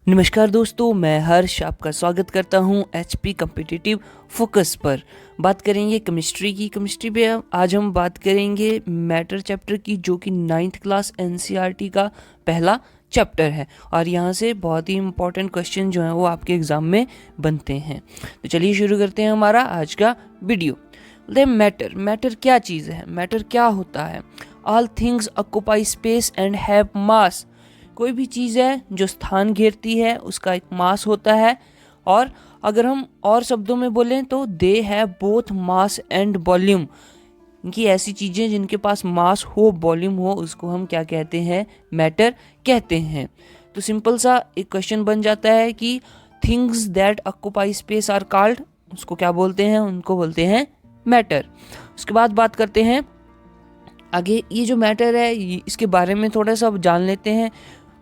नमस्कार दोस्तों, मैं हर्ष आपका स्वागत करता हूं एचपी कॉम्पिटिटिव फोकस पर। बात करेंगे केमिस्ट्री की। केमिस्ट्री पे आज हम बात करेंगे मैटर चैप्टर की, जो कि 9th क्लास एनसीईआरटी का पहला चैप्टर है और यहाँ से बहुत ही इंपॉर्टेंट क्वेश्चन जो हैं वो आपके एग्ज़ाम में बनते हैं। तो चलिए शुरू करते हैं हमारा आज का वीडियो। मैटर क्या चीज़ है? मैटर क्या होता है? All things occupy space and have मास। कोई भी चीज़ है जो स्थान घेरती है उसका एक मास होता है, और अगर हम और शब्दों में बोलें तो they have both mass and volume. इनकी ऐसी चीज़ें जिनके पास मास हो, वॉल्यूम हो, उसको हम क्या कहते हैं? मैटर कहते हैं। तो सिंपल सा एक क्वेश्चन बन जाता है कि things that occupy space are called, उसको क्या बोलते हैं? उनको बोलते हैं मैटर। उसके बाद बात करते हैं आगे। ये जो मैटर है इसके बारे में थोड़ा सा जान लेते हैं।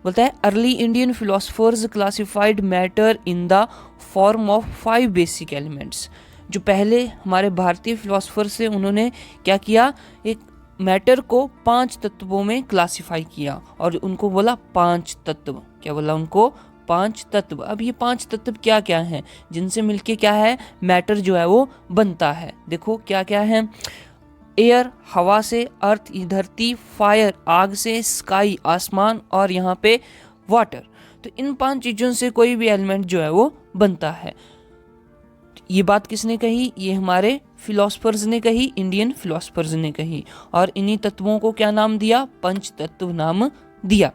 बोलता है early Indian philosophers classified matter in the form of 5 basic elements. जो पहले हमारे भारतीय फिलोसफर्स थे उन्होंने क्या किया? एक मैटर को 5 तत्वों में क्लासिफाई किया और उनको बोला 5 तत्व। क्या बोला उनको? 5 तत्व। अब ये 5 तत्व क्या क्या हैं जिनसे मिलके क्या है मैटर जो है वो बनता है? देखो क्या क्या है। एयर हवा से, अर्थ धरती, फायर आग से, स्काई आसमान, और यहाँ पे वाटर। तो इन 5 चीज़ों से कोई भी एलिमेंट जो है वो बनता है। ये बात किसने कही? ये हमारे फिलोसफर्स ने कही, इंडियन फिलोसफर्स ने कही। और इन्हीं तत्वों को क्या नाम दिया? पंच तत्व नाम दिया।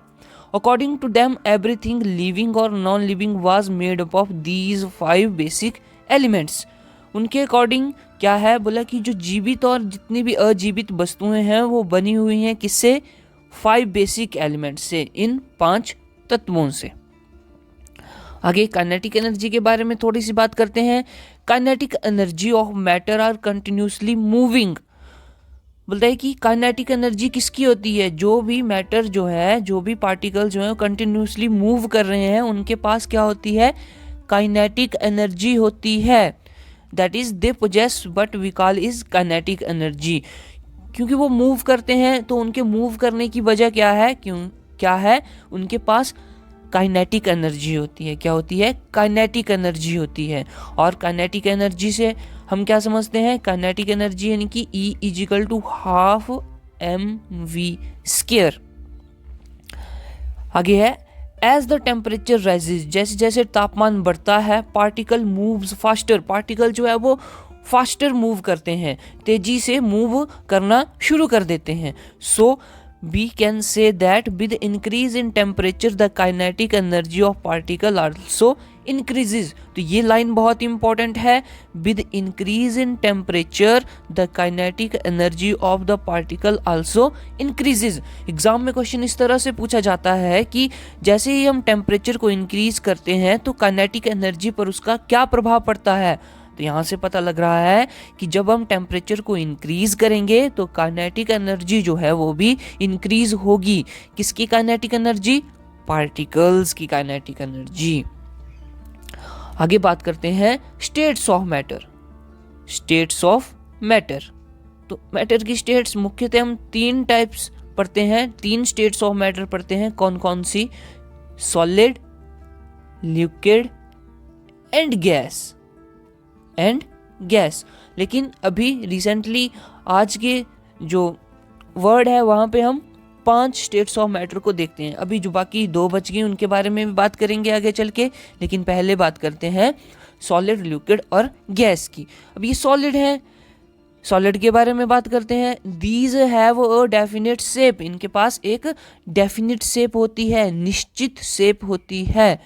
According to them everything living और non living was made up of these 5 basic elements. उनके अकॉर्डिंग क्या है? बोला कि जो जीवित और जितनी भी अजीवित वस्तुएं हैं वो बनी हुई हैं किससे? 5 बेसिक एलिमेंट्स से, इन 5 तत्वों से। आगे काइनेटिक एनर्जी के बारे में थोड़ी सी बात करते हैं। Kinetic energy of matter are continuously moving. बोलता है कि काइनेटिक एनर्जी किसकी होती है? जो भी मैटर जो है, जो भी पार्टिकल जो है कंटिन्यूसली मूव कर रहे हैं उनके पास क्या होती है? काइनेटिक एनर्जी होती है। That is they possess but we call is kinetic energy. क्योंकि वो मूव करते हैं तो उनके मूव करने की वजह क्या है? क्या है? उनके पास काइनेटिक एनर्जी होती है। क्या होती है? काइनेटिक एनर्जी होती है। और काइनेटिक एनर्जी से हम क्या समझते हैं? काइनेटिक एनर्जी यानी कि E = ½ mv²। आगे है एज द टेम्परेचर राइजेज। जैसे जैसे तापमान बढ़ता है पार्टिकल मूव्स फास्टर। पार्टिकल जो है वो फास्टर मूव करते हैं, तेजी से मूव करना शुरू कर देते हैं। सो we can say that with increase in temperature the kinetic energy of particle also increases। तो ये लाइन बहुत इंपॉर्टेंट है। with increase in temperature the kinetic energy of the particle also increases। Exam में क्वेश्चन इस तरह से पूछा जाता है कि जैसे ही हम टेम्परेचर को इंक्रीज करते हैं तो काइनेटिक एनर्जी पर उसका क्या प्रभाव पड़ता है? तो यहाँ से पता लग रहा है कि जब हम टेम्परेचर को इंक्रीज करेंगे तो काइनेटिक एनर्जी जो है वो भी इंक्रीज होगी। किसकी काइनेटिक एनर्जी? पार्टिकल्स की काइनेटिक एनर्जी। आगे बात करते हैं states of matter. States of matter. तो मैटर की स्टेट्स मुख्यतः हम 3 टाइप्स पढ़ते हैं, 3 स्टेट्स ऑफ मैटर पढ़ते हैं। कौन कौन सी? Solid, liquid and gas. लेकिन अभी रिसेंटली आज के जो वर्ड है वहाँ पे हम 5 स्टेट्स ऑफ मैटर को देखते हैं। अभी जो बाकी 2 बच गई उनके बारे में भी बात करेंगे आगे चल के, लेकिन पहले बात करते हैं सॉलिड, लिक्विड और गैस की। अब ये सॉलिड है, सॉलिड के बारे में बात करते हैं। These have a definite shape. इनके पास एक डेफिनेट शेप होती है, निश्चित शेप होती है।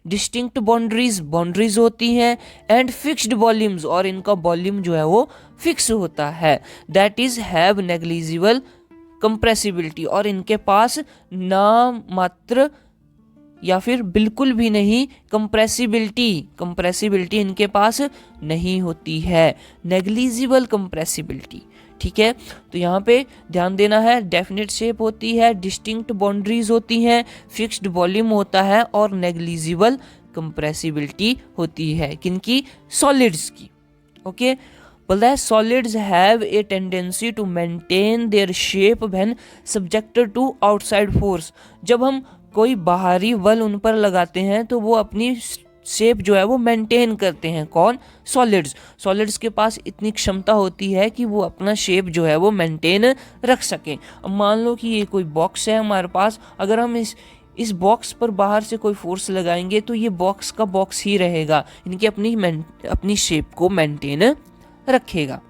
डिस्टिंक्ट बाउंड्रीज होती हैं। एंड फिक्स्ड वॉल्यूम्स, और इनका वॉल्यूम जो है वो फिक्स होता है। That is have negligible compressibility, और इनके पास नामात्र या फिर बिल्कुल भी नहीं कंप्रेसिबिलिटी इनके पास नहीं होती है। Negligible compressibility. ठीक है, तो यहाँ पे ध्यान देना है। डेफिनेट शेप होती है, डिस्टिंक्ट बाउंड्रीज होती हैं, फिक्स्ड वॉल्यूम होता है और नेग्लिजिबल कंप्रेसिबिलिटी होती है। किनकी? सॉलिड्स की। ओके, बोलता है solids have a tendency to maintain their shape when subjected to outside force. जब हम कोई बाहरी बल उन पर लगाते हैं तो वो अपनी शेप जो है वो मेंटेन करते हैं। कौन? सॉलिड्स। सॉलिड्स के पास इतनी क्षमता होती है कि वो अपना शेप जो है वो मेंटेन रख सकें। अब मान लो कि ये कोई बॉक्स है हमारे पास, अगर हम इस बॉक्स पर बाहर से कोई फोर्स लगाएंगे तो ये बॉक्स का बॉक्स ही रहेगा, इनकी अपनी शेप को मेंटेन रखेगा।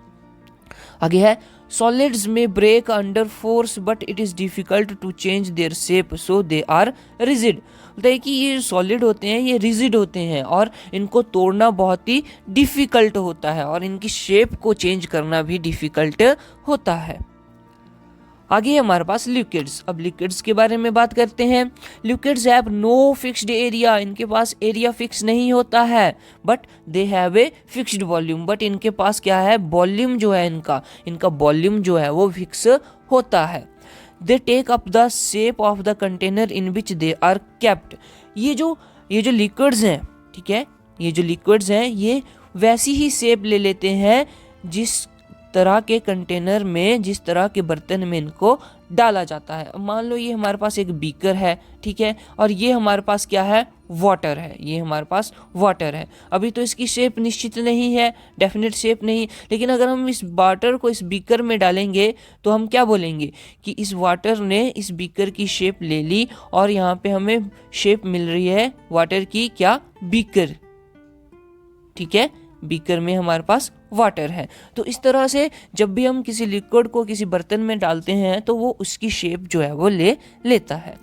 आगे है सॉलिड्स में break under force but it is difficult to change their shape so they are rigid. बोलता है कि ये सॉलिड होते हैं, ये रिजिड होते हैं और इनको तोड़ना बहुत ही डिफिकल्ट होता है और इनकी शेप को चेंज करना भी डिफिकल्ट होता है। आगे हमारे पास लिक्विड्स। अब लिक्विड्स के बारे में बात करते हैं। Liquids have no fixed area, इनके पास एरिया फिक्स नहीं होता है, but they have a fixed volume. But इनके पास क्या है? वॉल्यूम जो है इनका वॉल्यूम जो है वो फिक्स होता है। They take up the shape of the container in which they are kept. ये जो लिक्विड्स हैं, ठीक है, ये जो लिक्विड्स हैं ये वैसी ही शेप ले लेते हैं जिस तरह के कंटेनर में, जिस तरह के बर्तन में इनको डाला जाता है। मान लो ये हमारे पास एक बीकर है, ठीक है, और ये हमारे पास क्या है? वाटर है। ये हमारे पास वाटर है। अभी तो इसकी शेप निश्चित नहीं है, डेफिनेट शेप नहीं, लेकिन अगर हम इस वाटर को इस बीकर में डालेंगे तो हम क्या बोलेंगे कि इस वाटर ने इस बीकर की शेप ले ली और यहाँ पे हमें शेप मिल रही है वाटर की, क्या? बीकर, ठीक है, बीकर में हमारे पास वाटर है। तो इस तरह से जब भी हम किसी लिक्विड को किसी बर्तन में डालते हैं तो वो उसकी शेप जो है वो ले लेता है।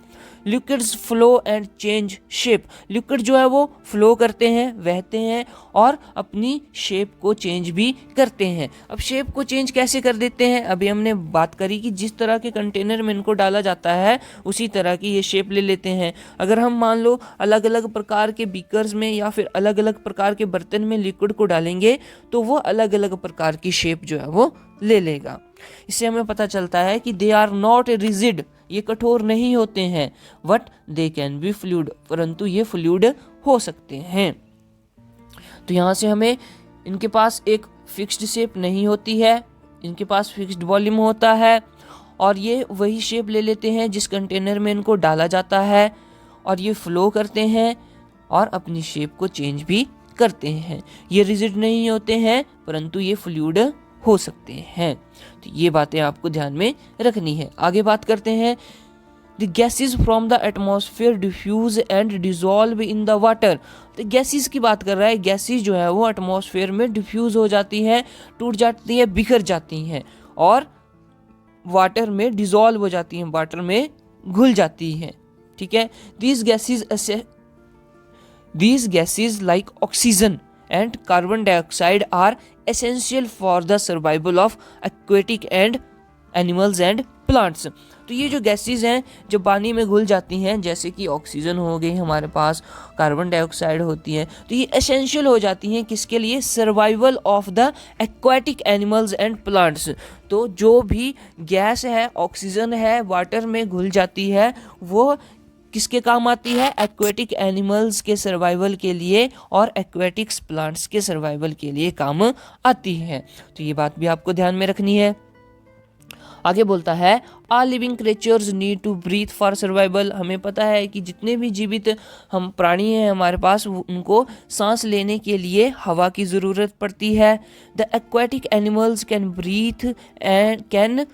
Liquids flow and change shape. Liquid जो है वो फ्लो करते हैं, बहते हैं और अपनी शेप को चेंज भी करते हैं। अब शेप को चेंज कैसे कर देते हैं? अभी हमने बात करी कि जिस तरह के कंटेनर में इनको डाला जाता है उसी तरह की ये शेप ले लेते हैं। अगर हम मान लो अलग अलग प्रकार के बीकर्स में या फिर अलग अलग प्रकार के बर्तन में लिक्विड को डालेंगे तो वो अलग अलग प्रकार की शेप जो है वो ले लेगा। इससे हमें पता चलता है कि दे आर नॉट रिजिड, ये कठोर नहीं होते हैं, but they can be fluid, परंतु ये फ्लूइड हो सकते हैं। तो यहाँ से हमें इनके पास एक फिक्स्ड शेप नहीं होती है, इनके पास फिक्स्ड वॉल्यूम होता है और ये वही शेप ले लेते हैं जिस कंटेनर में इनको डाला जाता है और ये फ्लो करते हैं और अपनी शेप को चेंज भी करते हैं। ये रिजिड नहीं होते हैं परंतु ये फ्लूइड हो सकते हैं। तो ये बातें आपको ध्यान में रखनी है। आगे बात करते हैं the gases from the atmosphere diffuse and dissolve in the water. तो गैसेस की बात कर रहा है। गैसेस जो है वो एटमॉस्फेयर में डिफ्यूज हो जाती हैं, टूट जाती हैं, बिखर जाती हैं और वाटर में डिसॉल्व हो जाती हैं, वाटर में घुल जाती हैं, ठीक है। These gases like oxygen and carbon dioxide are essential for the survival of aquatic and animals and plants। तो ये जो गैसेस हैं जो पानी में घुल जाती हैं, जैसे कि ऑक्सीजन हो गई हमारे पास, कार्बन डाइऑक्साइड होती है, तो ये एसेंशियल हो जाती हैं किसके लिए? Survival of the aquatic animals and plants. तो जो भी गैस है, ऑक्सीजन है, वाटर में घुल जाती है, वो किसके काम आती है? एक्वेटिक एनिमल्स के सर्वाइवल के लिए और एक्वेटिक्स प्लांट्स के सर्वाइवल के लिए काम आती है। तो ये बात भी आपको ध्यान में रखनी है। आगे बोलता है all living creatures need to breathe for survival. हमें पता है कि जितने भी जीवित हम प्राणी हैं हमारे पास, उनको सांस लेने के लिए हवा की ज़रूरत पड़ती है। The aquatic animals can breathe and can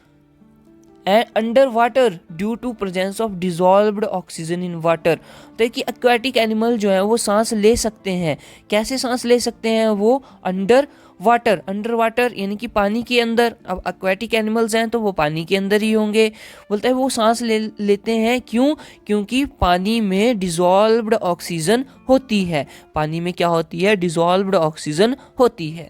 under water due to presence of dissolved oxygen in water. तो कि एक्वेटिक एनिमल जो है वो सांस ले सकते हैं। कैसे सांस ले सकते हैं? वो अंडर वाटर यानी कि पानी के अंदर। अब एक्वेटिक एनिमल्स हैं तो वो पानी के अंदर ही होंगे। बोलता है वो सांस लेते हैं, क्यों? क्योंकि पानी में डिजॉल्व्ड ऑक्सीजन होती है। पानी में क्या होती है? डिजॉल्व्ड ऑक्सीजन होती है।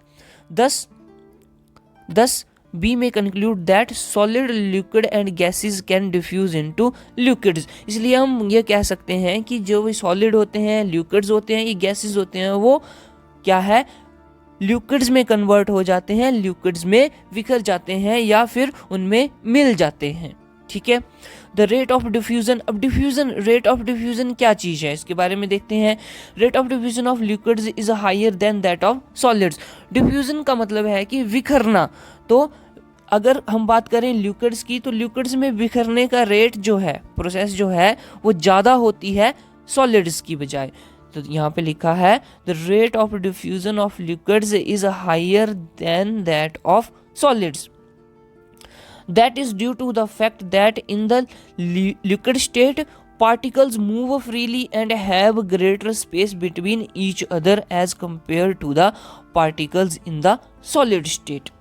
thus we may conclude that solid, liquid and gases can diffuse into liquids। इसलिए हम ये कह सकते हैं कि जो भी सॉलिड होते हैं, लिक्विड्स होते हैं, ये गैसेस होते हैं, वो क्या है? लिक्विड्स में कन्वर्ट हो जाते हैं, लिक्विड्स में बिखर जाते हैं या फिर उनमें मिल जाते हैं, ठीक है। The rate of diffusion. अब रेट ऑफ डिफ्यूजन क्या चीज़ है इसके बारे में देखते हैं। Rate of diffusion of liquids is higher than that of solids. Diffusion का मतलब है कि बिखरना। तो अगर हम बात करें लिक्विड्स की, तो लिक्विड्स में बिखरने का रेट जो है, प्रोसेस जो है, वो ज़्यादा होती है सॉलिड्स की बजाय। तो यहाँ पे लिखा है the rate of diffusion of liquids is higher than that of solids. That is due to the fact that in the liquid state, particles move freely and have greater space between each other as compared to the particles in the solid state.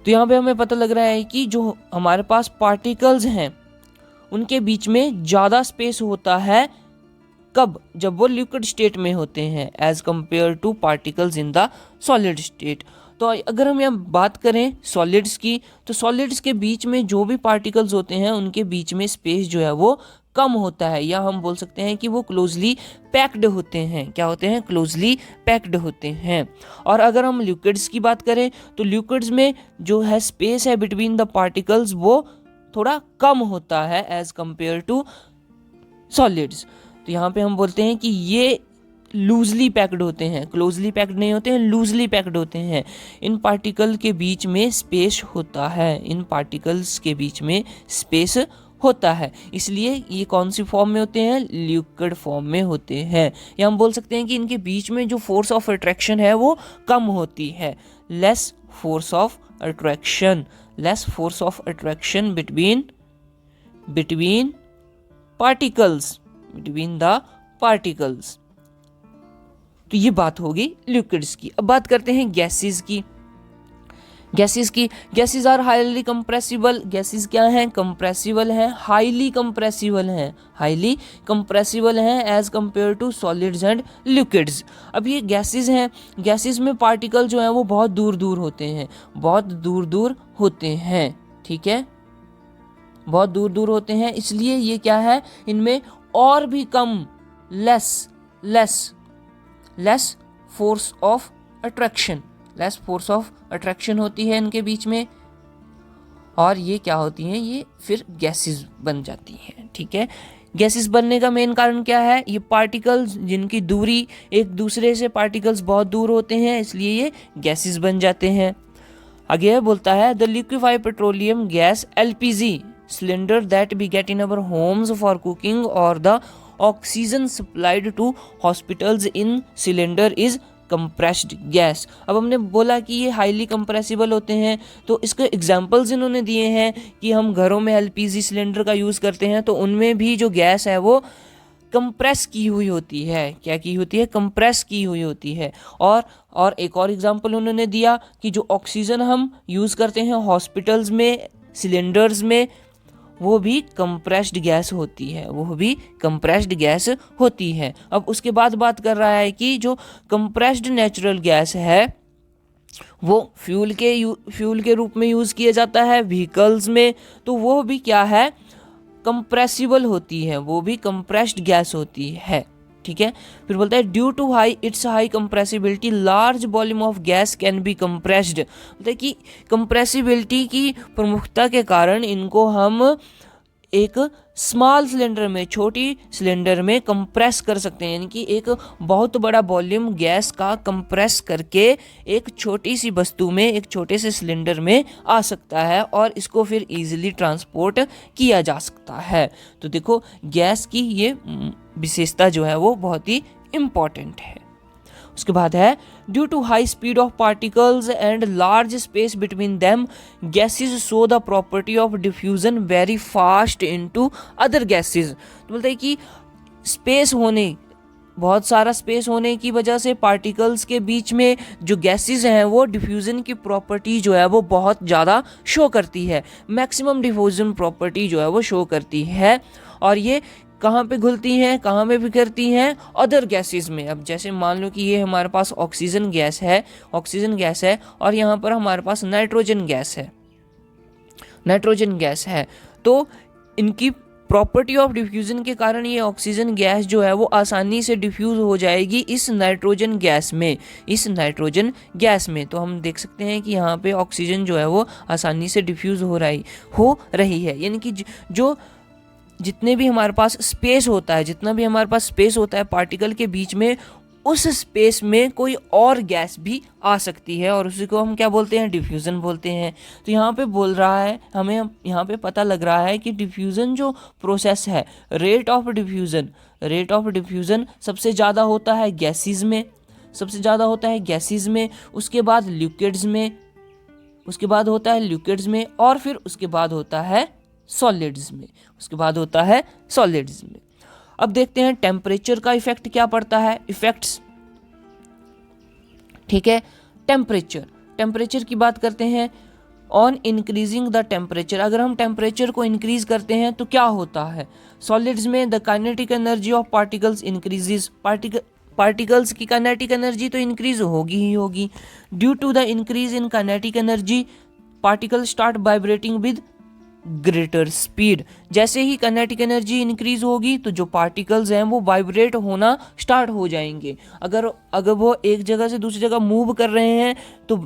तो यहाँ पे हमें पता लग रहा है कि जो हमारे पास पार्टिकल्स हैं उनके बीच में ज़्यादा स्पेस होता है, कब? जब वो लिक्विड स्टेट में होते हैं as compare to particles in the solid state. तो अगर हम यहाँ बात करें सॉलिड्स की, तो सॉलिड्स के बीच में जो भी पार्टिकल्स होते हैं उनके बीच में स्पेस जो है वो कम होता है, या हम बोल सकते हैं कि वो क्लोजली पैक्ड होते हैं। क्या होते हैं? क्लोजली पैक्ड होते हैं। और अगर हम लिक्विड्स की बात करें, तो लिक्विड्स में जो है स्पेस है बिटवीन द पार्टिकल्स वो थोड़ा कम होता है एज कंपेयर टू सॉलिड्स। तो यहाँ पे हम बोलते हैं कि ये लूजली पैक्ड होते हैं, क्लोजली पैक्ड नहीं होते हैं, लूजली पैक्ड होते हैं। इन पार्टिकल के बीच में स्पेस होता है, इन पार्टिकल्स के बीच में स्पेस होता है, इसलिए ये कौन सी फॉर्म में होते हैं? लिक्विड फॉर्म में होते हैं। या हम बोल सकते हैं कि इनके बीच में जो फोर्स ऑफ अट्रैक्शन है वो कम होती है, less force of attraction, less force of attraction between particles, between the particles. तो ये बात होगी लिक्विड्स की। अब बात करते हैं गैसेस की। Gases are highly compressible. Gases क्या हैं? कंप्रेसिबल हैं, हाईली कंप्रेसिबल हैं, हाईली कंप्रेसिबल हैं as compare to solids and liquids. अब ये गैसेस हैं, गैसेस में पार्टिकल जो हैं वो बहुत दूर दूर होते हैं, बहुत दूर दूर होते हैं, ठीक है, बहुत दूर दूर होते हैं, इसलिए ये क्या है, इनमें और भी कम, less force of attraction, less force of attraction होती है इनके बीच में, और ये क्या होती हैं? ये फिर गैसेस बन जाती हैं, ठीक है। गैसेस बनने का मेन कारण क्या है? ये पार्टिकल्स जिनकी दूरी एक दूसरे से पार्टिकल्स बहुत दूर होते हैं, इसलिए ये गैसेस बन जाते हैं। आगे बोलता है the liquefied petroleum gas LPG cylinder that we get in our homes for cooking or the oxygen supplied to hospitals in cylinder is compressed gas। अब हमने बोला कि ये हाईली कंप्रेसिबल होते हैं, तो इसके एग्जांपल्स इन्होंने दिए हैं कि हम घरों में LPG सिलेंडर का यूज़ करते हैं, तो उनमें भी जो गैस है वो कंप्रेस की हुई होती है। क्या की होती है? कंप्रेस की हुई होती है। और एक और एग्जांपल उन्होंने दिया कि जो ऑक्सीजन हम यूज़ करते हैं हॉस्पिटल्स में, सिलेंडर्स में, वो भी कंप्रेस्ड गैस होती है, वो भी कंप्रेस्ड गैस होती है। अब उसके बाद बात कर रहा है कि जो कंप्रेस्ड नेचुरल गैस है वो फ्यूल के रूप में यूज़ किया जाता है व्हीकल्स में, तो वो भी क्या है? कंप्रेसिबल होती है, वो भी कंप्रेस्ड गैस होती है, ठीक है। फिर बोलता है due to its high compressibility large volume of gas can be compressed. बोलता है कि कंप्रेसिबिलिटी की प्रमुखता के कारण इनको हम एक स्मॉल सिलेंडर में, छोटी सिलेंडर में कंप्रेस कर सकते हैं, यानी कि एक बहुत बड़ा वॉल्यूम गैस का कंप्रेस करके एक छोटी सी वस्तु में, एक छोटे से सिलेंडर में आ सकता है और इसको फिर इजीली ट्रांसपोर्ट किया जा सकता है। तो देखो गैस की ये विशेषता जो है वो बहुत ही इम्पॉर्टेंट है। उसके बाद है due to high speed of particles and large space between them gases show the property of diffusion very fast into other gases. तो बोलते हैं कि स्पेस होने, बहुत सारा स्पेस होने की वजह से पार्टिकल्स के बीच में जो गैसेज हैं वो डिफ्यूज़न की प्रॉपर्टी जो है वो बहुत ज़्यादा शो करती है, मैक्सिमम डिफ्यूजन प्रॉपर्टी जो है वो शो करती है। और ये कहाँ पे घुलती हैं, कहाँ पे बिखरती हैं? अदर गैसेस में। अब जैसे मान लो कि ये हमारे पास ऑक्सीजन गैस है और यहाँ पर हमारे पास नाइट्रोजन गैस है, तो इनकी प्रॉपर्टी ऑफ डिफ्यूजन के कारण ये ऑक्सीजन गैस जो है वो आसानी से डिफ्यूज़ हो जाएगी इस नाइट्रोजन गैस में। तो हम देख सकते हैं कि यहाँ पे ऑक्सीजन जो है वो आसानी से डिफ्यूज़ हो रही है, यानी कि जो जितने भी हमारे पास स्पेस होता है, जितना भी हमारे पास स्पेस होता है पार्टिकल के बीच में, उस स्पेस में कोई और गैस भी आ सकती है और उसी को हम क्या बोलते हैं, डिफ्यूज़न बोलते हैं। तो यहाँ पे बोल रहा है, हमें यहाँ पे पता लग रहा है कि डिफ्यूज़न जो प्रोसेस है, रेट ऑफ डिफ्यूज़न सबसे ज़्यादा होता है गैसेस में, उसके बाद लिक्विड्स में, और फिर उसके बाद होता है सॉलिड्स में, अब देखते हैं टेम्परेचर का इफेक्ट क्या पड़ता है, इफेक्ट्स। ठीक है, टेम्परेचर की बात करते हैं। ऑन इंक्रीजिंग द टेम्परेचर, अगर हम टेम्परेचर को इंक्रीज करते हैं तो क्या होता है, सॉलिड्स में the kinetic energy of particles increases, particles की काइनेटिक एनर्जी तो इंक्रीज होगी। Due to the increase in kinetic energy particle start vibrating with greater speed, जैसे ही काइनेटिक एनर्जी इंक्रीज होगी तो जो पार्टिकल्स हैं वो वाइब्रेट होना स्टार्ट हो जाएंगे। अगर वो एक जगह से दूसरी जगह मूव कर रहे हैं तो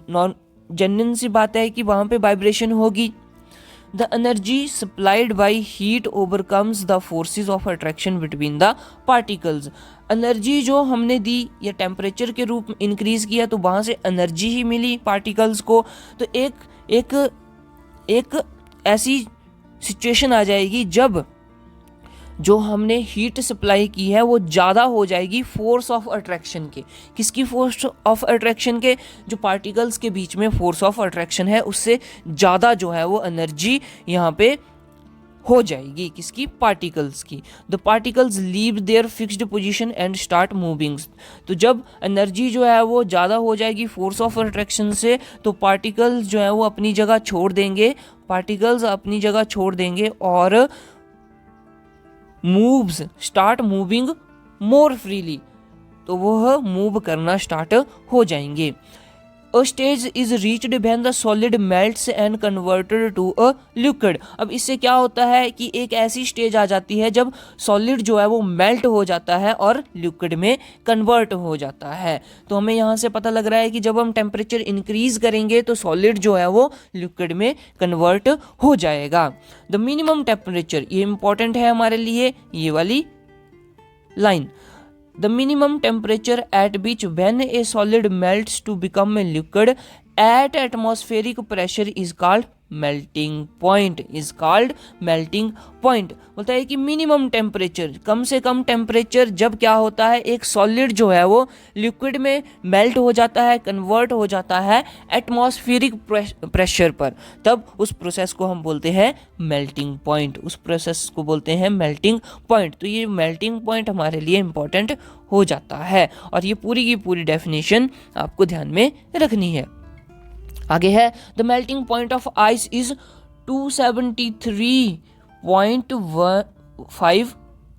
जेन्युइन सी बात है कि वहाँ पे वाइब्रेशन होगी। The energy supplied by heat overcomes the forces of attraction between the particles, energy जो हमने दी या टेम्परेचर के रूप में इंक्रीज किया तो वहाँ से एनर्जी ही मिली पार्टिकल्स को। तो एक ऐसी सिचुएशन आ जाएगी जब जो हमने हीट सप्लाई की है वो ज़्यादा हो जाएगी फोर्स ऑफ अट्रैक्शन के, किसकी फोर्स ऑफ अट्रैक्शन के, जो पार्टिकल्स के बीच में फोर्स ऑफ अट्रैक्शन है उससे ज़्यादा जो है वो एनर्जी यहाँ पे हो जाएगी, किसकी, पार्टिकल्स की। The particles leave their fixed position and start moving, तो जब एनर्जी जो है वो ज़्यादा हो जाएगी फोर्स ऑफ अट्रैक्शन से तो पार्टिकल्स जो है वो अपनी जगह छोड़ देंगे और moves start moving more freely, तो वह मूव करना स्टार्ट हो जाएंगे। A stage is reached when the solid melts and converted to a liquid, अब इससे क्या होता है कि एक ऐसी स्टेज आ जाती है जब सॉलिड जो है वो मेल्ट हो जाता है और लिक्विड में कन्वर्ट हो जाता है। तो हमें यहाँ से पता लग रहा है कि जब हम टेम्परेचर इंक्रीज करेंगे तो सॉलिड जो है वो लिक्विड में कन्वर्ट हो जाएगा। द मिनिमम टेम्परेचर, ये इंपॉर्टेंट है हमारे लिए, ये वाली line, the minimum temperature at which when a solid melts to become a liquid at atmospheric pressure is called melting point, बोलता है कि मिनिमम टेम्परेचर, कम से कम टेम्परेचर जब क्या होता है, एक सॉलिड जो है वो लिक्विड में मेल्ट हो जाता है, कन्वर्ट हो जाता है एटमॉस्फेरिक प्रेशर पर, तब उस प्रोसेस को हम बोलते हैं मेल्टिंग पॉइंट। तो ये मेल्टिंग पॉइंट हमारे लिए इंपॉर्टेंट हो जाता है और ये पूरी की पूरी डेफिनेशन आपको ध्यान में रखनी है। आगे है, the melting point of ice is 273.5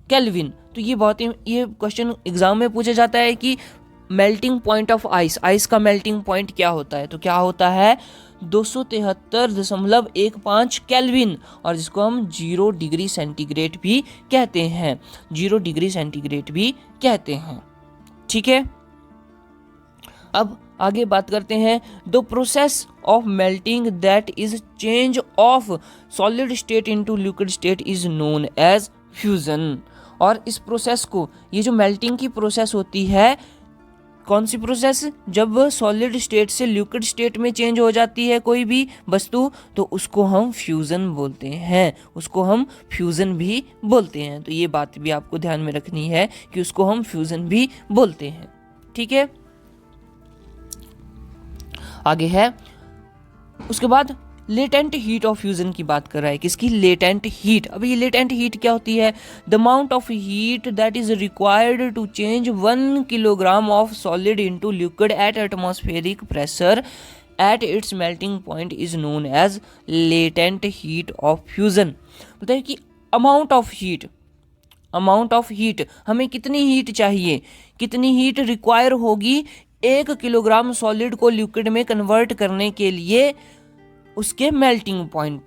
kelvin. तो ये क्वेश्चन एग्जाम में पूछा जाता है कि मेल्टिंग पॉइंट ऑफ आइस का मेल्टिंग पॉइंट क्या होता है, तो क्या होता है 273.15 केल्विन, और जिसको हम 0 डिग्री सेंटीग्रेड भी कहते हैं। ठीक है, अब आगे बात करते हैं, the process of melting that is change of solid state into liquid state is known as fusion. और इस प्रोसेस को, ये जो मेल्टिंग की प्रोसेस होती है, कौन सी प्रोसेस, जब सॉलिड स्टेट से लिक्विड स्टेट में चेंज हो जाती है कोई भी वस्तु, तो उसको हम फ्यूजन भी बोलते हैं। तो ये बात भी आपको ध्यान में रखनी है कि उसको हम फ्यूजन भी बोलते हैं। ठीक है, आगे है, उसके बाद लेटेंट हीट ऑफ फ्यूजन की बात कर रहा है, किसकी, लेटेंट हीट। अब ये लेटेंट हीट क्या होती है, the amount of heat that is required to change 1 kilogram of solid into liquid at atmospheric pressure at its melting point is known as latent heat of fusion. बोलते हैं कि amount of heat, हमें कितनी heat चाहिए, कितनी heat require होगी 1 kilogram solid को liquid में कन्वर्ट करने के लिए उसके मेल्टिंग पॉइंट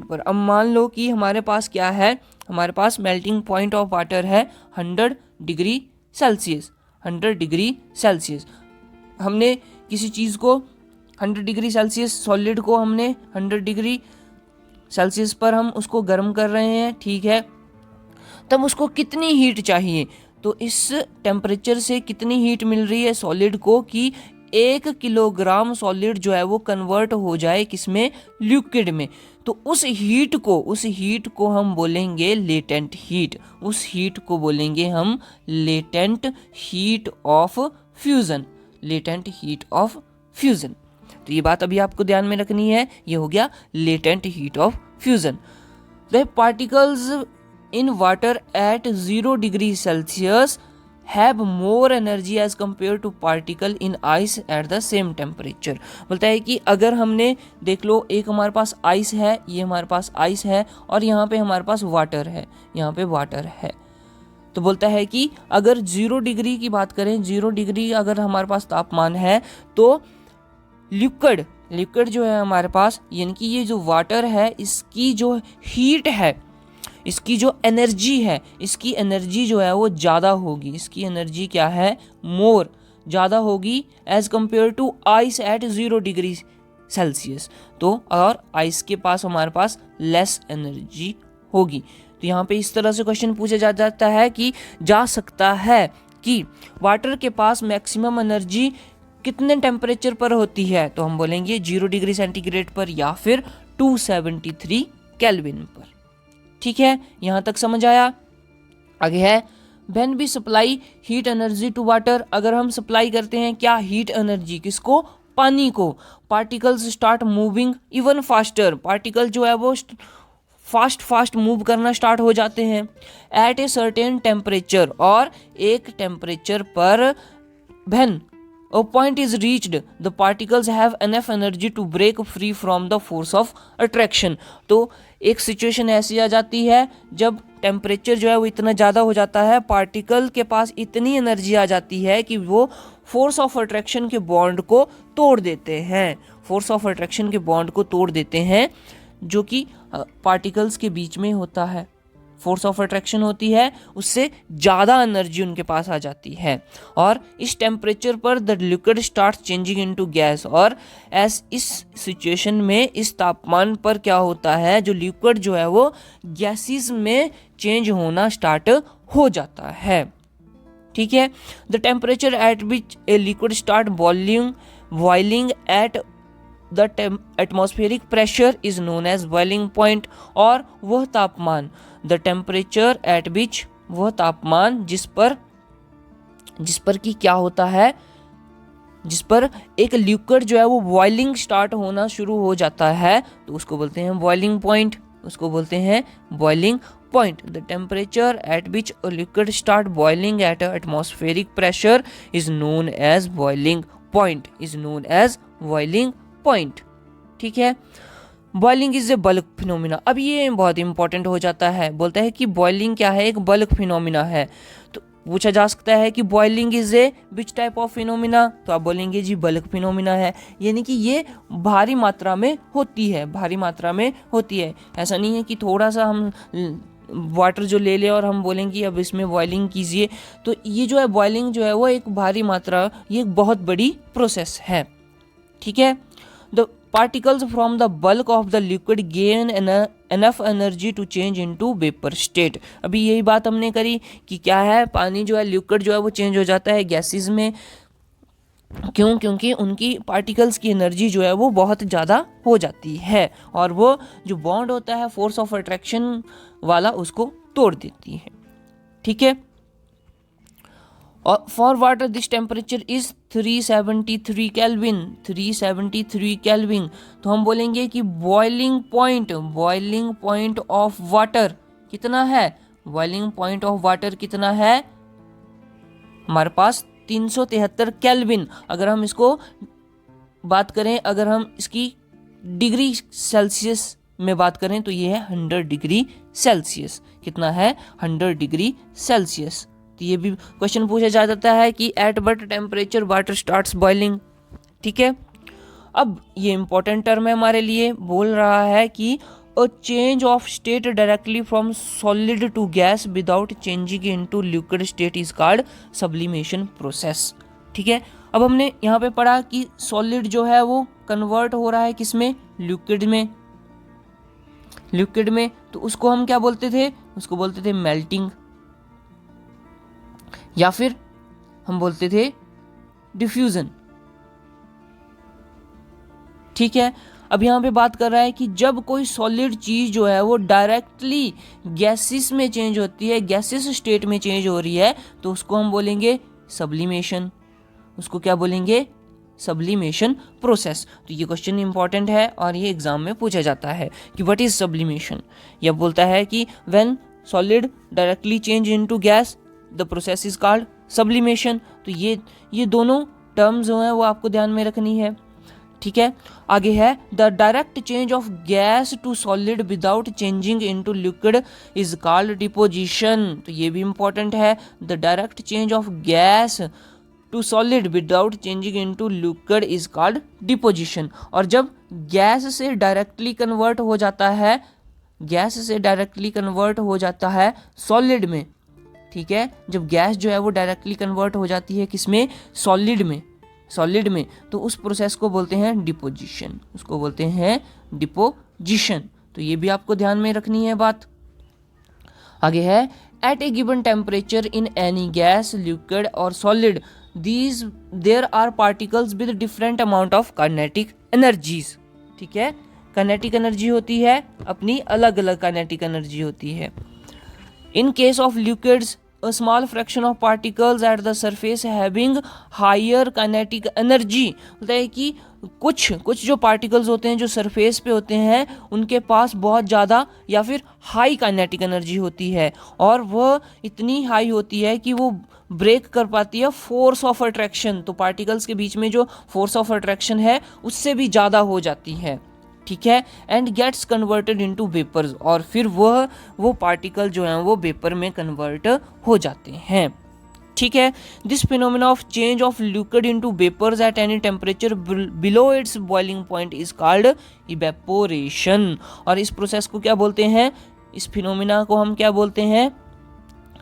पर। अब मान लो कि हमारे पास क्या है, हमारे पास मेल्टिंग पॉइंट ऑफ वाटर है 100 डिग्री सेल्सियस। हमने किसी चीज़ को 100 डिग्री सेल्सियस, सॉलिड को हमने 100 डिग्री सेल्सियस पर हम उसको गर्म कर रहे हैं, ठीक है। तब उसको कितनी हीट चाहिए, तो इस टेम्परेचर से कितनी हीट मिल रही है सॉलिड को कि 1 किलोग्राम सॉलिड जो है वो कन्वर्ट हो जाए किसमें, लिक्विड में। तो उस हीट को हम बोलेंगे लेटेंट हीट, उस हीट को बोलेंगे हम latent heat of fusion, latent heat of fusion. तो ये बात अभी आपको ध्यान में रखनी है, ये हो गया latent heat of fusion. The particles in water at 0 degree Celsius have more energy as compare to particle in ice at the same temperature. बोलता है कि अगर हमने देख लो, एक हमारे पास आइस है, ये हमारे पास आइस है, और यहाँ पे हमारे पास वाटर है, यहाँ पे वाटर है। तो बोलता है कि अगर 0 डिग्री की बात करें, 0 डिग्री अगर हमारे पास तापमान है, तो लिक्विड जो है हमारे पास, यानी कि ये जो वाटर है, इसकी जो हीट है, इसकी जो एनर्जी है, इसकी एनर्जी जो है वो ज़्यादा होगी, इसकी एनर्जी क्या है, मोर, ज़्यादा होगी as compare to ice at 0 degree Celsius. तो और आइस के पास हमारे पास लेस एनर्जी होगी। तो यहाँ पे इस तरह से क्वेश्चन पूछा जाता है कि जा सकता है कि वाटर के पास मैक्सिमम एनर्जी कितने टेम्परेचर पर होती है, तो हम बोलेंगे 0 डिग्री सेंटीग्रेड पर या फिर 273 केल्विन पर। ठीक है, यहाँ तक समझ आया। आगे है when we supply heat energy to water, अगर हम सप्लाई करते हैं क्या, हीट एनर्जी, किसको, पानी को, particles start moving even faster, particle जो है वो फास्ट मूव करना स्टार्ट हो जाते हैं एट ए सर्टेन टेम्परेचर, और एक टेम्परेचर पर when a point is reached the particles have enough energy to break free from the force of attraction। तो एक सिचुएशन ऐसी आ जाती है जब टेम्परेचर जो है वो इतना ज़्यादा हो जाता है, पार्टिकल के पास इतनी एनर्जी आ जाती है कि वो फोर्स ऑफ अट्रैक्शन के बॉन्ड को तोड़ देते हैं, फोर्स ऑफ अट्रैक्शन के बॉन्ड को तोड़ देते हैं जो कि पार्टिकल्स के बीच में होता है, फोर्स ऑफ अट्रैक्शन होती है, उससे ज़्यादा एनर्जी उनके पास आ जाती है। और इस टेम्परेचर पर the liquid start changing into gas, और इस सिचुएशन में, इस तापमान पर क्या होता है, जो लिक्विड जो है वो गैसेस में चेंज होना स्टार्ट हो जाता है। ठीक है, the temperature at which a liquid start boiling at the atmospheric pressure is known as boiling point, और वह तापमान, द टेम्परेचर एट विच, वह तापमान जिस पर कि क्या होता है, जिस पर एक लिक्विड जो है वो बॉइलिंग स्टार्ट होना शुरू हो जाता है, तो उसको बोलते हैं बॉइलिंग पॉइंट, उसको बोलते हैं boiling point. The temperature at which a liquid start boiling at atmospheric pressure is known as boiling point, is known as boiling point. ठीक है, boiling is a bulk phenomena. अब ये बहुत इंपॉर्टेंट हो जाता है, बोलता है कि बॉइलिंग क्या है, एक बल्क फिनोमिना है। तो पूछा जा सकता है कि boiling is A which type of phenomena, तो आप बोलेंगे जी बल्क फिनोमिना है, यानी कि ये भारी मात्रा में होती है, भारी मात्रा में होती है। ऐसा नहीं है कि थोड़ा सा हम वाटर जो ले लें और हम बोलेंगे अब इसमें बॉइलिंग कीजिए। तो ये जो है बॉइलिंग जो है वो एक भारी मात्रा, ये एक बहुत बड़ी प्रोसेस है। ठीक है, the particles from the bulk of the liquid gain enough energy to change into vapor state। अभी यही बात हमने करी कि क्या है, पानी जो है, लिक्विड जो है वो चेंज हो जाता है गैसेस में, क्यों, क्योंकि उनकी पार्टिकल्स की एनर्जी जो है वो बहुत ज़्यादा हो जाती है, और वो जो बॉन्ड होता है फोर्स ऑफ अट्रैक्शन वाला, उसको तोड़ देती है। ठीक है, और for water this temperature is 373 kelvin, 373 kelvin. तो हम बोलेंगे कि बॉइलिंग पॉइंट ऑफ वाटर कितना है, बॉइलिंग पॉइंट ऑफ वाटर कितना है, हमारे पास 373 केल्विन। अगर हम इसको बात करें, अगर हम इसकी डिग्री सेल्सियस में बात करें तो ये है 100 डिग्री सेल्सियस। कितना है, 100 डिग्री सेल्सियस। तो ये भी क्वेश्चन पूछा जा सकता है कि at what temperature water starts boiling. ठीक है, अब ये इंपॉर्टेंट टर्म है हमारे लिए, बोल रहा है कि a change of state directly from solid to gas without changing into liquid state is called sublimation process. ठीक है, अब हमने यहाँ पे पढ़ा कि सॉलिड जो है वो कन्वर्ट हो रहा है किसमें, लिक्विड में, तो उसको हम क्या बोलते थे, उसको बोलते थे मेल्टिंग। या फिर हम बोलते थे डिफ्यूजन। ठीक है, अब यहाँ पे बात कर रहा है कि जब कोई सॉलिड चीज जो है वो डायरेक्टली गैसेस में चेंज होती है, गैसेस स्टेट में चेंज हो रही है, तो उसको हम बोलेंगे सब्लिमेशन। उसको क्या बोलेंगे? Sublimation process. तो ये क्वेश्चन इंपॉर्टेंट है और ये एग्जाम में पूछा जाता है कि व्हाट इज सब्लिमेशन। यह बोलता है कि when solid directly change into gas the process is called sublimation. तो ये दोनों टर्म्स जो हैं वो आपको ध्यान में रखनी है। ठीक है, आगे है the direct change of gas to solid without changing into liquid is called deposition. तो ये भी इंपॉर्टेंट है, the direct change of gas to solid without changing into liquid is called deposition. और जब गैस से डायरेक्टली कन्वर्ट हो जाता है, गैस से डायरेक्टली कन्वर्ट हो जाता है सॉलिड में, ठीक है, जब गैस जो है वो डायरेक्टली कन्वर्ट हो जाती है किसमें? सॉलिड में, सॉलिड में, तो उस प्रोसेस को बोलते हैं डिपोजिशन। उसको बोलते हैं डिपोजिशन। तो ये भी आपको ध्यान में रखनी है बात। आगे है at a given temperature in any gas, liquid और solid these there are particles with different amount of kinetic energies। ठीक है, kinetic energy होती है अपनी अलग अलग kinetic energy होती है। in case of liquids a small fraction of particles at the surface having higher kinetic energy। होता है कि कुछ जो पार्टिकल्स होते हैं जो सरफेस पे होते हैं उनके पास बहुत ज़्यादा या फिर हाई काइनेटिक एनर्जी होती है, और वह इतनी हाई होती है कि वो ब्रेक कर पाती है फोर्स ऑफ अट्रैक्शन। तो पार्टिकल्स के बीच में जो फोर्स ऑफ अट्रैक्शन है उससे भी ज़्यादा हो जाती है। ठीक है, and gets converted into vapours, और फिर वो पार्टिकल जो हैं वो वेपर में कन्वर्ट हो जाते हैं। ठीक है, this phenomena of change of liquid into vapours at any temperature below its boiling point is called evaporation. और इस प्रोसेस को क्या बोलते हैं? इस फिनोमेना को हम क्या बोलते हैं?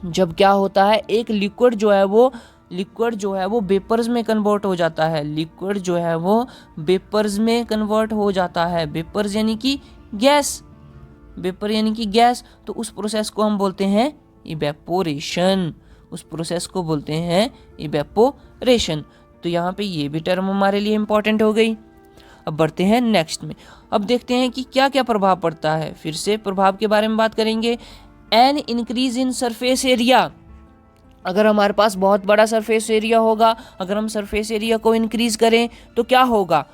जब क्या होता है, एक लिक्विड जो है वो वेपर्स में कन्वर्ट हो जाता है। लिक्विड जो है वो वेपर्स में कन्वर्ट हो जाता है। वेपर्स यानी कि गैस, वेपर यानी कि गैस। तो उस प्रोसेस को हम बोलते हैं इवेपोरेशन। उस प्रोसेस को बोलते हैं इवेपोरेशन। तो यहाँ पे ये भी टर्म हमारे लिए इंपॉर्टेंट हो गई। अब बढ़ते हैं नेक्स्ट में। अब देखते हैं कि क्या क्या प्रभाव पड़ता है। फिर से प्रभाव के बारे में बात करेंगे। An increase in surface area, अगर हमारे पास बहुत बड़ा सरफेस एरिया होगा, अगर हम सरफेस एरिया को इंक्रीज करें तो क्या होगा?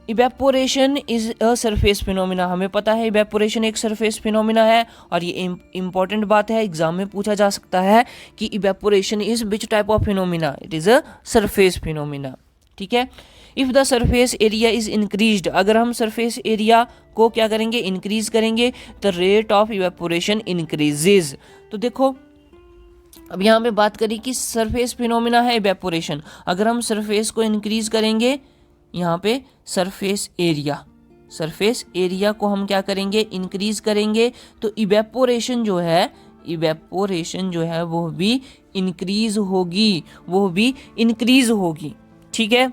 Evaporation is a surface phenomena. हमें पता है इवेपोरेशन एक सरफेस फिनोमिना है, और ये इंपॉर्टेंट बात है, एग्जाम में पूछा जा सकता है कि evaporation is which type of phenomena? It is a surface phenomena. ठीक है, if the surface area is increased, अगर हम सरफेस एरिया को क्या करेंगे? इंक्रीज करेंगे, the rate of evaporation increases. तो देखो अब यहाँ पे बात करी कि सरफेस फिनोमिना है इवेपोरेशन, अगर हम सरफेस को इंक्रीज करेंगे, यहाँ पे सरफेस एरिया को हम क्या करेंगे? इंक्रीज करेंगे, तो इवेपोरेशन जो है वो भी इंक्रीज होगी, ठीक है।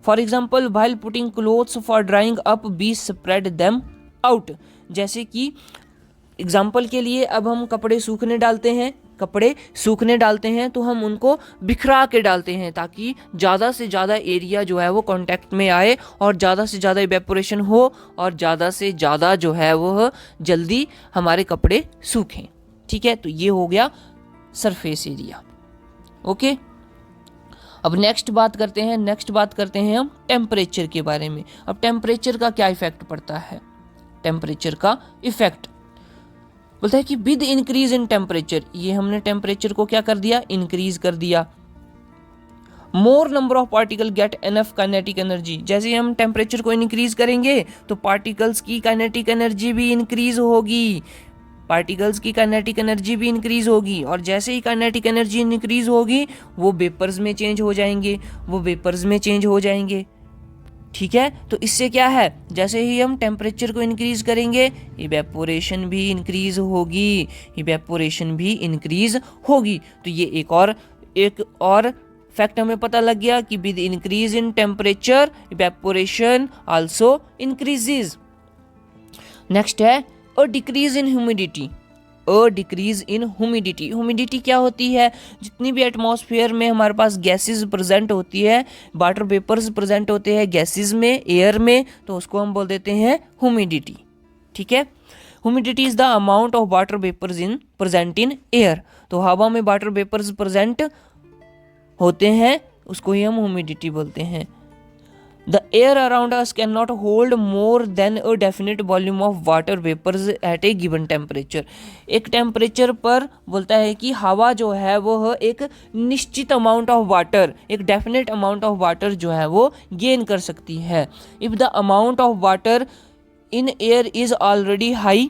For example while putting clothes for drying up we spread them out. जैसे कि एग्जाम्पल के लिए अब हम कपड़े सूखने डालते हैं तो हम उनको बिखरा के डालते हैं ताकि ज़्यादा से ज़्यादा एरिया जो है वो कांटेक्ट में आए और ज़्यादा से ज़्यादा इवेपोरेशन हो और ज़्यादा से ज़्यादा जो है वो जल्दी हमारे कपड़े सूखें। ठीक है, तो ये हो गया सरफेस एरिया। ओके, अब नेक्स्ट बात करते हैं हम टेम्परेचर के बारे में। अब टेम्परेचर का क्या इफेक्ट पड़ता है? टेम्परेचर का इफेक्ट बोलता है कि विद इंक्रीज इन टेम्परेचर, ये हमने टेम्परेचर को क्या कर दिया? इंक्रीज कर दिया। मोर number of particle get enough kinetic energy, जैसे हम टेम्परेचर को इंक्रीज करेंगे तो पार्टिकल्स की काइनेटिक एनर्जी भी इंक्रीज होगी, और जैसे ही काइनेटिक एनर्जी इंक्रीज होगी वो वेपर्स में चेंज हो जाएंगे, ठीक है। तो इससे क्या है, जैसे ही हम टेम्परेचर को इंक्रीज करेंगे इवेपोरेशन भी इंक्रीज होगी। तो ये एक और फैक्ट हमें पता लग गया कि with increase in temperature evaporation also increases. Next है a decrease in humidity. A decrease in humidity. Humidity क्या होती है? जितनी भी एटमॉस्फेयर में हमारे पास गैसेस प्रेजेंट होती है, वाटर वेपर्स प्रेजेंट होते हैं गैसेस में, एयर में, तो उसको हम बोल देते हैं ह्यूमिडिटी। ठीक है, humidity is the amount of water vapours in present in air. तो हवा में वाटर वेपर्स प्रेजेंट होते हैं, उसको ही हम ह्यूमिडिटी बोलते हैं। The air around us cannot hold more than a definite volume of water vapors at a given temperature। एक टेम्परेचर पर बोलता है कि हवा जो है वो एक निश्चित अमाउंट ऑफ वाटर, एक डेफिनेट अमाउंट ऑफ वाटर जो है वो गेन कर सकती है। If the amount of water in air is already high,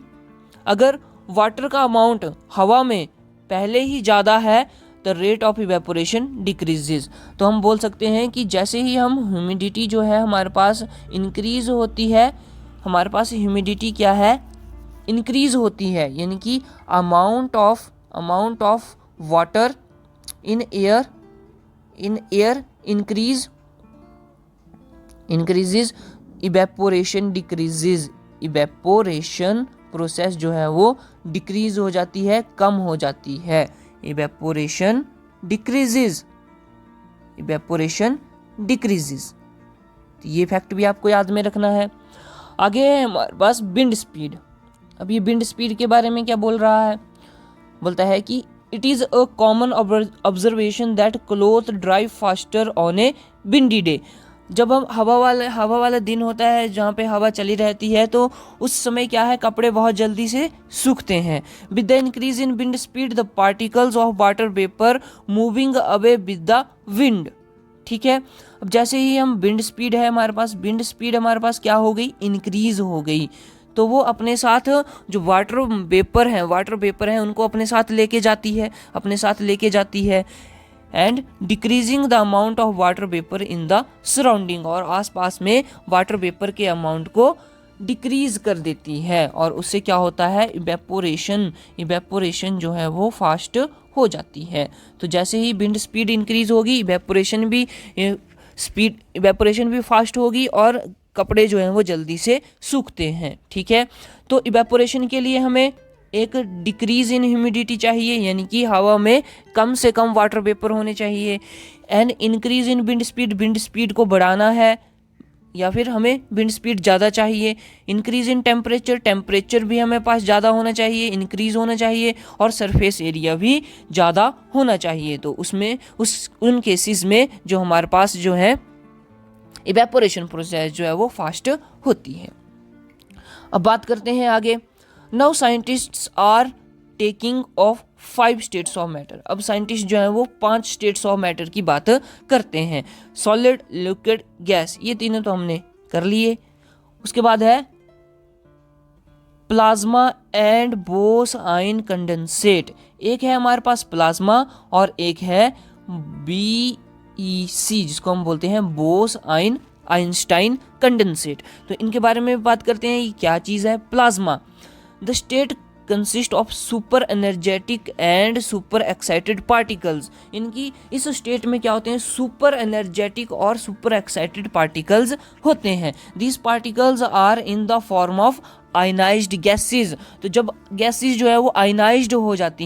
अगर वाटर का अमाउंट हवा में पहले ही ज़्यादा है, the rate of evaporation decreases. तो हम बोल सकते हैं कि जैसे ही हम ह्यूमिडिटी जो है हमारे पास इंक्रीज होती है, हमारे पास ह्यूमिडिटी क्या है? इंक्रीज होती है, यानी कि amount of water in air increases, evaporation decreases. Evaporation process जो है वो डिक्रीज हो जाती है, कम हो जाती है। इवेपोरेशन डिक्रीजेज, तो ये फैक्ट भी आपको याद में रखना है। आगे है हमारे पास विंड स्पीड। अब ये विंड स्पीड के बारे में क्या बोल रहा है? बोलता है कि it is a common observation that cloth dry faster on A windy day. जब हम हवा वाला दिन होता है जहाँ पे हवा चली रहती है, तो उस समय क्या है, कपड़े बहुत जल्दी से सूखते हैं। With the increase in wind speed the particles of water vapour moving away with the wind. ठीक है, अब जैसे ही हम विंड स्पीड हमारे पास क्या हो गई? इंक्रीज हो गई। तो वो अपने साथ जो वाटर वेपर हैं उनको अपने साथ लेके जाती है and decreasing the amount of water vapour in the surrounding, और आसपास में वाटर वेपर के अमाउंट को डिक्रीज कर देती है, और उससे क्या होता है? इवेपोरेशन जो है वो फास्ट हो जाती है। तो जैसे ही विंड स्पीड इंक्रीज होगी, इवेपोरेशन भी फास्ट होगी और कपड़े जो हैं वो जल्दी से सूखते हैं। ठीक है, तो इवेपोरेशन के लिए हमें एक डिक्रीज इन ह्यूमिडिटी चाहिए, यानी कि हवा में कम से कम वाटर वेपर होने चाहिए। And increase in wind speed को बढ़ाना है, या फिर हमें विंड स्पीड ज़्यादा चाहिए। इंक्रीज इन टेम्परेचर भी हमें पास ज़्यादा होना चाहिए, इंक्रीज होना चाहिए, और सरफेस एरिया भी ज़्यादा होना चाहिए। तो उसमें उन केसेस में जो हमारे पास जो है इवेपोरेशन प्रोसेस जो है वो फास्ट होती है। अब बात करते हैं आगे। Now scientists are taking of 5 states of matter. अब साइंटिस्ट जो है वो 5 स्टेट्स ऑफ मैटर की बात करते हैं। सॉलिड, लिक्विड, गैस, ये तीनों तो हमने कर लिए। उसके बाद है प्लाज्मा एंड बोस आइन कंडेंसेट। एक है हमारे पास प्लाज्मा और एक है BEC, जिसको हम बोलते हैं बोस आइंस्टाइन कंडेंसेट। तो इनके बारे में बात करते हैं। ये क्या चीज़ है? Plasma. The state consists of super energetic and super excited particles। इनकी इस स्टेट में क्या होते हैं? सुपर एनर्जेटिक और सुपर एक्साइटेड पार्टिकल्स होते हैं। These particles are in the form of ionised gases. तो जब गैसेज जो है वो आयनाइज्ड हो जाती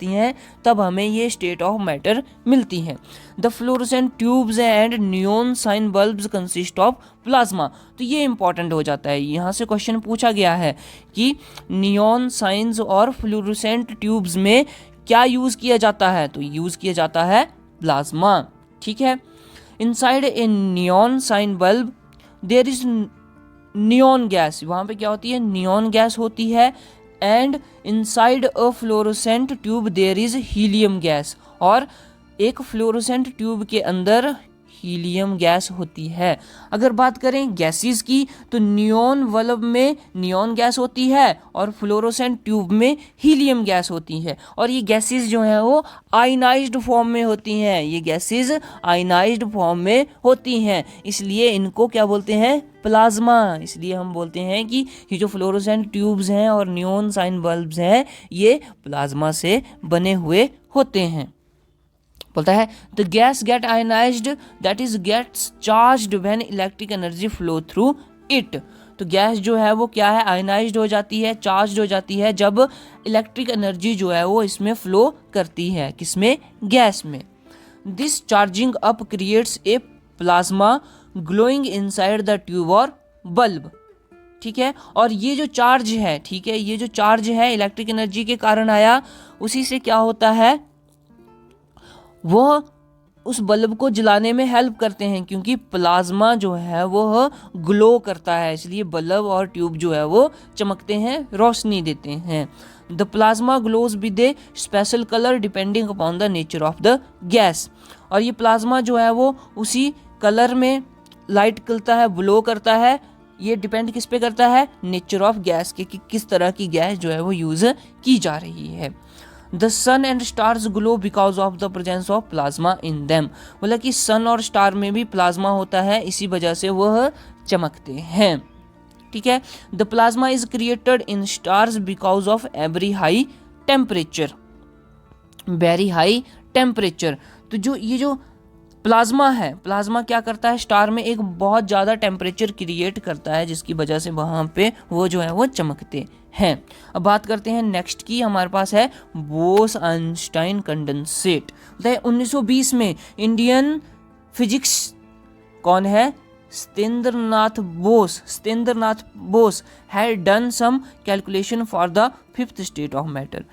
हैं, तब हमें ये स्टेट ऑफ मैटर मिलती हैं। The fluorescent tubes and neon sign bulbs consist of plasma. तो ये इंपॉर्टेंट हो जाता है, यहाँ से क्वेश्चन पूछा गया है कि नियॉन साइंस और फ्लोरोसेंट ट्यूब्स में क्या यूज़ किया जाता है? तो यूज़ किया जाता है प्लाज्मा। ठीक है, inside a neon sign bulb there is neon gas. वहाँ पे क्या होती है? नियॉन गैस होती है। And inside a fluorescent tube there is helium gas. और एक फ्लोरोसेंट ट्यूब के अंदर हीलियम गैस होती है। अगर बात करें गैसेस की, तो नियॉन बल्ब में नियॉन गैस होती है और फ्लोरोसेंट ट्यूब में हीलियम गैस होती है। और ये गैसेस जो हैं वो आयनाइज्ड फॉर्म में होती हैं। इसलिए इनको क्या बोलते हैं? प्लाज्मा। इसलिए हम बोलते हैं कि ये जो फ्लोरोसेंट ट्यूब्स हैं और नियॉन साइन बल्ब्स हैं, ये प्लाज्मा से बने हुए होते हैं। बोलता है the gas get ionised, that is gets charged when electric energy flow through it. तो गैस जो है वो क्या है, आयनाइज्ड हो जाती है, चार्ज हो जाती है जब इलेक्ट्रिक एनर्जी जो है वो इसमें फ्लो करती है, किसमें, गैस में। This charging up creates a plasma glowing inside the tube और बल्ब। ठीक है, और ये जो चार्ज है, ठीक है, ये जो चार्ज है इलेक्ट्रिक एनर्जी के कारण आया, उसी से क्या होता है, वह उस बल्ब को जलाने में हेल्प करते हैं, क्योंकि प्लाज्मा जो है वो ग्लो करता है, इसलिए बल्ब और ट्यूब जो है वो चमकते हैं, रोशनी देते हैं। The plasma glows with a special colour depending upon the nature of the gas. और ये प्लाज्मा जो है वो उसी कलर में लाइट करता है, ग्लो करता है, ये डिपेंड किस पे करता है, नेचर ऑफ गैस के, कि किस तरह की गैस जो है वो यूज की जा रही है। The sun and stars glow because of the presence of plasma in them. बोला कि सन और स्टार में भी प्लाज्मा होता है, इसी वजह से वह चमकते हैं। ठीक है, the plasma is created in stars because of every high temperature, very high temperature. तो जो ये जो प्लाज्मा है, प्लाज्मा क्या करता है, स्टार में एक बहुत ज़्यादा टेम्परेचर क्रिएट करता है, जिसकी वजह से वहाँ पे वो जो है वो चमकते हैं। अब बात करते हैं नेक्स्ट की, हमारे पास है बोस आइंस्टाइन कंडेंसेट। 1920 में इंडियन फिजिक्स कौन है, Satyendranath Bose had done some calculation for the fifth state of matter.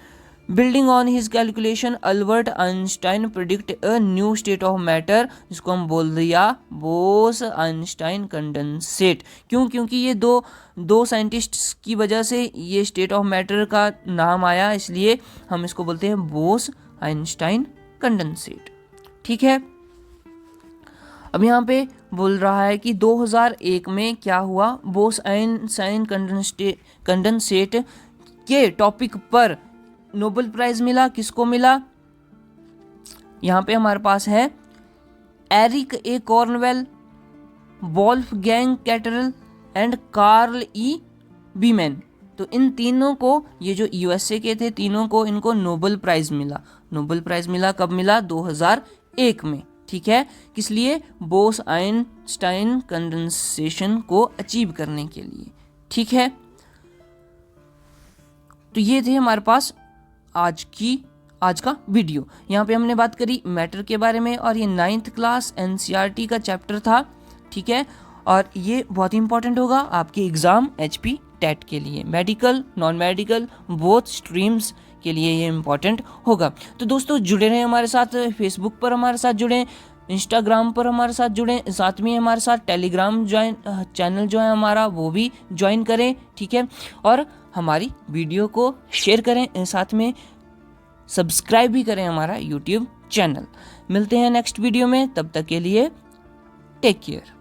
Building on his calculation Albert Einstein predict a new state of matter, जिसको हम बोल दिया बोस आइंस्टाइन कंडेंसेट। क्यों, क्योंकि ये दो साइंटिस्ट्स की वजह से ये स्टेट ऑफ मैटर का नाम आया, इसलिए हम इसको बोलते हैं बोस आइंस्टाइन कंडेंसेट। ठीक है, अब यहाँ पे बोल रहा है कि 2001 में क्या हुआ, बोस आइंस्टाइन कंडेंसेट के टॉपिक पर नोबेल प्राइज मिला, किसको मिला, यहाँ पे हमारे पास है Eric A Cornell, Wolfgang Ketterle and Carl E Wieman. तो इन तीनों को, ये जो यूएसए के थे तीनों को, इनको नोबेल प्राइज मिला। नोबेल प्राइज मिला कब मिला, 2001 में। ठीक है, किस लिए, बोस आइंस्टाइन कंडेंसेशन को अचीव करने के लिए। ठीक है, तो ये थे हमारे पास आज का वीडियो। यहाँ पे हमने बात करी मैटर के बारे में, और ये 9th क्लास एनसीईआरटी का चैप्टर था। ठीक है, और ये बहुत ही इंपॉर्टेंट होगा आपके एग्जाम HP टेट के लिए, medical non medical both streams के लिए ये इंपॉर्टेंट होगा। तो दोस्तों जुड़े रहें हमारे साथ, फेसबुक पर हमारे साथ जुड़ें, इंस्टाग्राम पर हमारे साथ जुड़ें, साथ में हमारे साथ टेलीग्राम चैनल जो है हमारा वो भी ज्वाइन करें। ठीक है, और हमारी वीडियो को शेयर करें, साथ में सब्सक्राइब भी करें हमारा YouTube चैनल। मिलते हैं नेक्स्ट वीडियो में, तब तक के लिए टेक केयर।